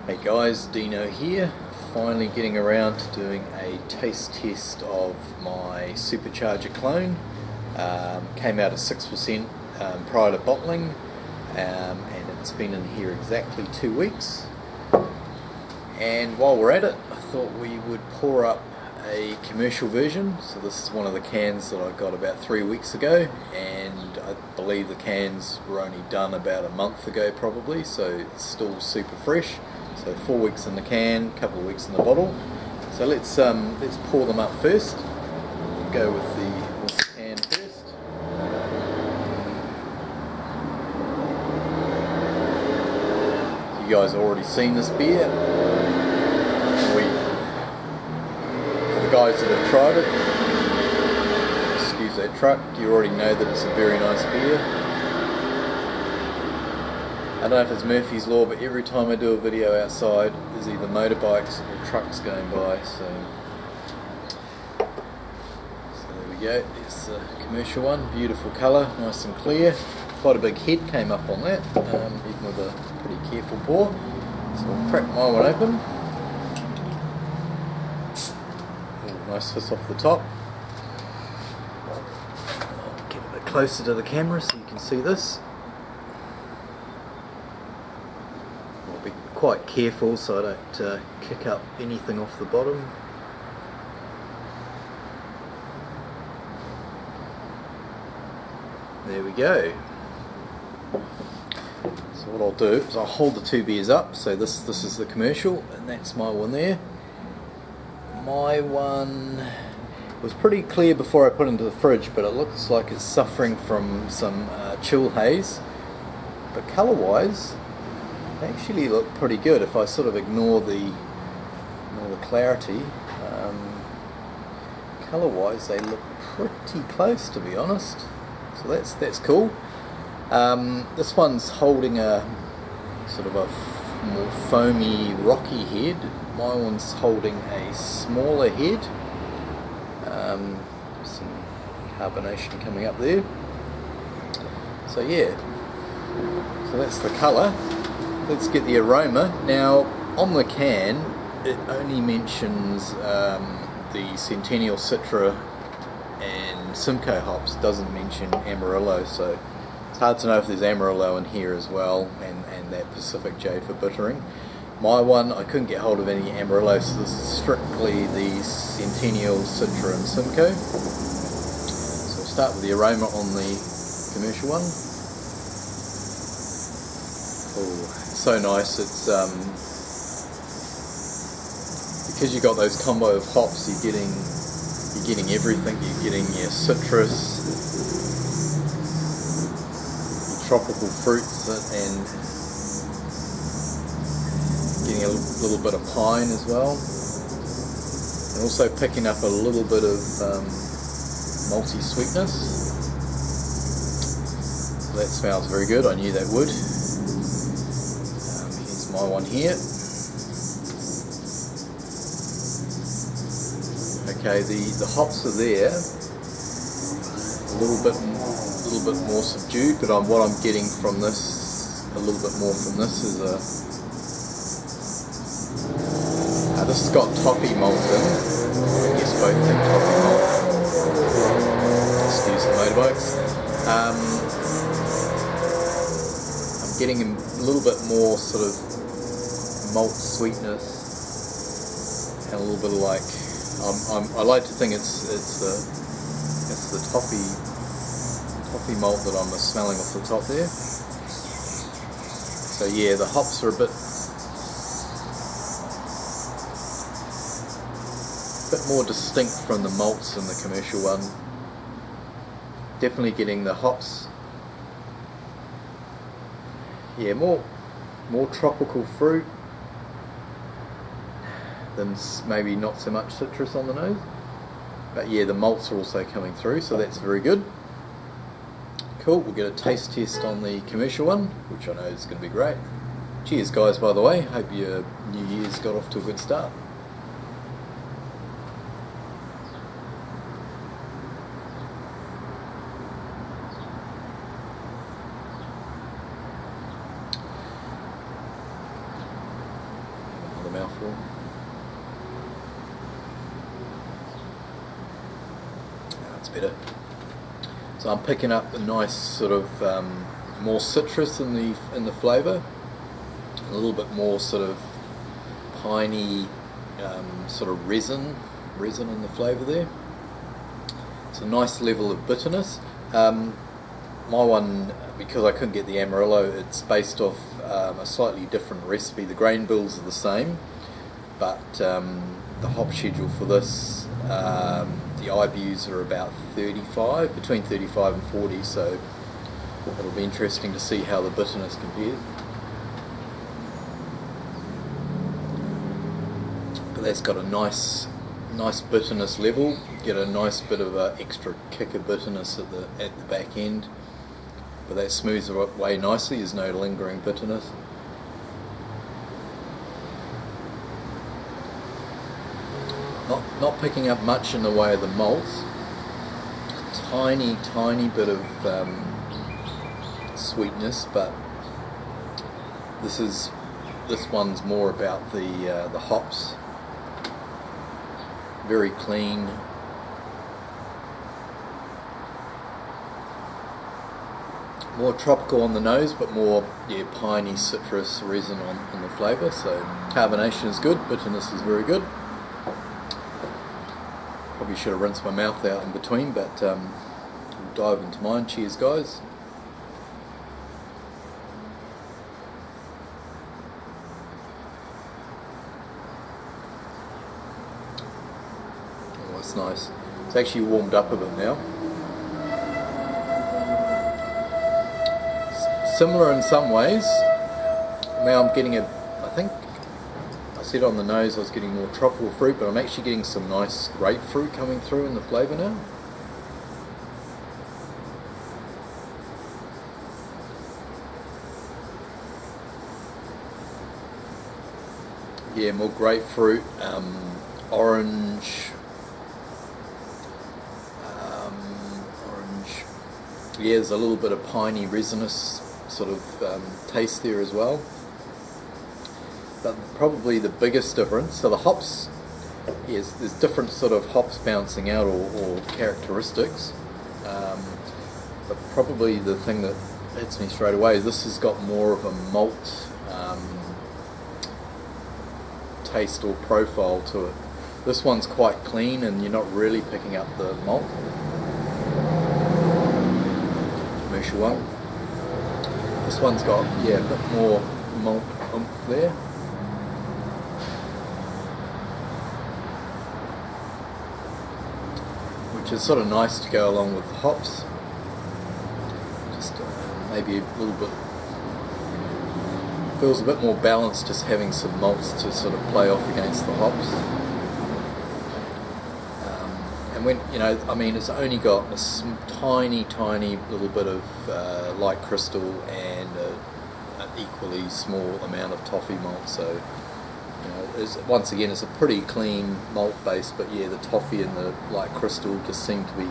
Hey guys, Dino here, finally getting around to doing a taste test of my Supercharger clone. Came out at 6% prior to bottling, and it's been in here exactly 2 weeks. And while we're at it, I thought we would pour up a commercial version. So this is one of the cans that I got about 3 weeks ago, and I believe the cans were only done about a month ago probably, so it's still super fresh. So 4 weeks in the can, a couple of weeks in the bottle. So let's pour them up first. We'll go with the can first. You guys have already seen this beer. For the guys that have tried it, excuse that truck, you already know that it's a very nice beer. I don't know if it's Murphy's Law, but every time I do a video outside, there's either motorbikes or trucks going by. So there we go. There's the commercial one. Beautiful colour, nice and clear. Quite a big head came up on that, even with a pretty careful pour. So we'll crack my one open. Ooh, nice hiss off the top. I'll get a bit closer to the camera so you can see this. Be quite careful so I don't kick up anything off the bottom. There we go. So what I'll do is I'll hold the two beers up. So this is the commercial, and that's my one there. My one was pretty clear before I put it into the fridge, but it looks like it's suffering from some chill haze. But colour wise, they actually look pretty good if I sort of ignore the clarity. Colour wise they look pretty close, to be honest, so that's cool. This one's holding a sort of a more foamy, rocky head. My one's holding a smaller head. Some carbonation coming up there. So yeah, so that's the colour. Let's get the aroma. Now, on the can, it only mentions the Centennial Citra and Simcoe hops. It doesn't mention Amarillo, so it's hard to know if there's Amarillo in here as well, and that Pacific Jade for bittering. My one, I couldn't get hold of any Amarillo, so this is strictly the Centennial Citra and Simcoe. So we'll start with the aroma on the commercial one. Oh, so nice. It's because you got those combo of hops, you're getting everything. You're getting your citrus, your tropical fruits, and getting a little bit of pine as well, and also picking up a little bit of malty sweetness. So that smells very good. I knew that would. My one here. Okay, the hops are there, a little bit more subdued, but what I'm getting from this, a little bit more from this, is this has got toffee malt in. I guess both think toffee malt. Excuse the motorbikes. I'm getting a little bit more sort of malt sweetness, and a little bit of I like to think it's the toffee malt that I'm smelling off the top there. So yeah, the hops are a bit more distinct from the malts in the commercial one. Definitely getting the hops. Yeah, more tropical fruit. Then maybe not so much citrus on the nose, but yeah, the malts are also coming through, so that's very good. Cool, we'll get a taste test on the commercial one, which I know is going to be great. Cheers guys, by the way, hope your New Year's got off to a good start. mouthful. That's better. So I'm picking up a nice sort of more citrus in the flavour, a little bit more sort of piney sort of resin in the flavour there. It's a nice level of bitterness. My one, because I couldn't get the Amarillo, it's based off a slightly different recipe. The grain bills are the same, but the hop schedule for this, the IBUs are about 35, between 35 and 40, so it'll be interesting to see how the bitterness compares. But that's got a nice bitterness level. Get a nice bit of a extra kick of bitterness at the back end, but that smooths it away nicely. There's no lingering bitterness. Not picking up much in the way of the malts. Tiny bit of sweetness, but this one's more about the hops. Very clean. More tropical on the nose, but more piney citrus resin on the flavour. So carbonation is good, bitterness is very good. Probably should have rinsed my mouth out in between, but we'll dive into mine. Cheers, guys. Oh, that's nice. It's actually warmed up a bit now. Similar in some ways. Now I'm getting I think I said on the nose I was getting more tropical fruit, but I'm actually getting some nice grapefruit coming through in the flavour now. Yeah, more grapefruit, orange. Yeah, there's a little bit of piney resinous sort of taste there as well. But probably the biggest difference, so the hops, yes, there's different sort of hops bouncing out or characteristics, but probably the thing that hits me straight away is this has got more of a malt taste or profile to it. This one's quite clean and you're not really picking up the malt. Commercial one. This one's got, a bit more malt oomph there. Which is sort of nice to go along with the hops. Just maybe a little bit, feels a bit more balanced just having some malts to sort of play off against the hops. And when, I mean, it's only got a tiny little bit of light crystal and an equally small amount of toffee malt, so once again, it's a pretty clean malt base, but yeah, the toffee and the light crystal just seem to be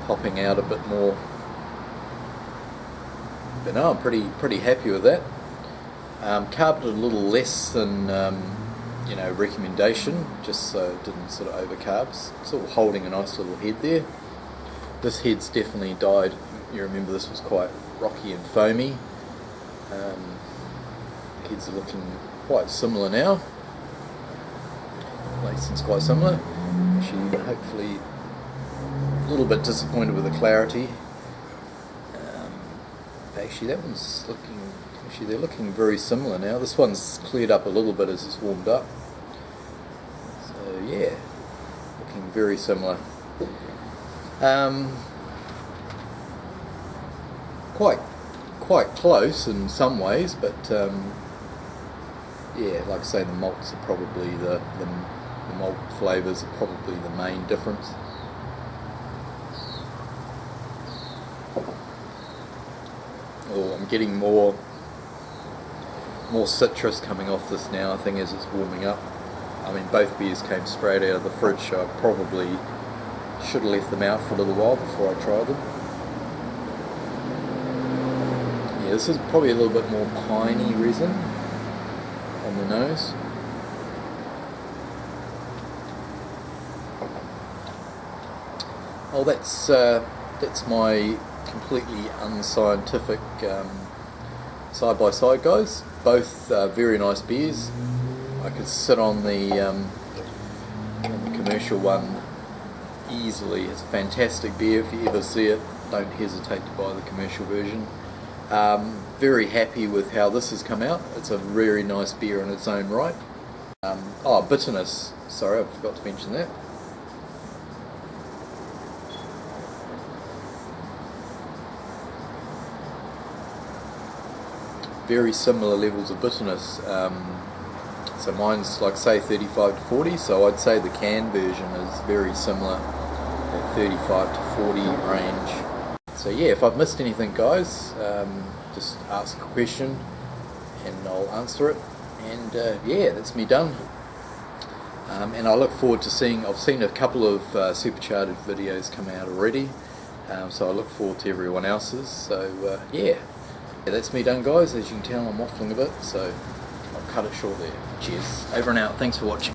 popping out a bit more. But no, I'm pretty happy with that. Carbed it a little less than recommendation, just so it didn't sort of overcarbs. Sort of holding a nice little head there. This head's definitely died. You remember this was quite rocky and foamy. Heads are looking quite similar now. Lacing's quite similar. Actually, hopefully a little bit disappointed with the clarity. Actually, that one's looking. Actually, they're looking very similar now. This one's cleared up a little bit as it's warmed up. So yeah, looking very similar. Quite close in some ways, but yeah, like I say, the malts are probably the malt flavours are probably the main difference. Oh, I'm getting more citrus coming off this now, I think, as it's warming up. I mean, both beers came straight out of the fridge, so I probably should have left them out for a little while before I tried them. Yeah, this is probably a little bit more piney resin on the nose. Oh, that's my completely unscientific side-by-side, guys. Both very nice beers. I could sit on the commercial one easily. It's a fantastic beer. If you ever see it, don't hesitate to buy the commercial version. Very happy with how this has come out. It's a very nice beer in its own right. Bitterness. Sorry, I forgot to mention that. Very similar levels of bitterness. So mine's like say 35 to 40, so I'd say the can version is very similar, that 35 to 40 range. So yeah, if I've missed anything, guys, just ask a question and I'll answer it. And yeah, that's me done. And I look forward to I've seen a couple of Supercharger videos come out already, so I look forward to everyone else's. So yeah, that's me done, guys. As you can tell, I'm waffling a bit, so I'll cut it short there. Cheers. Over and out. Thanks for watching.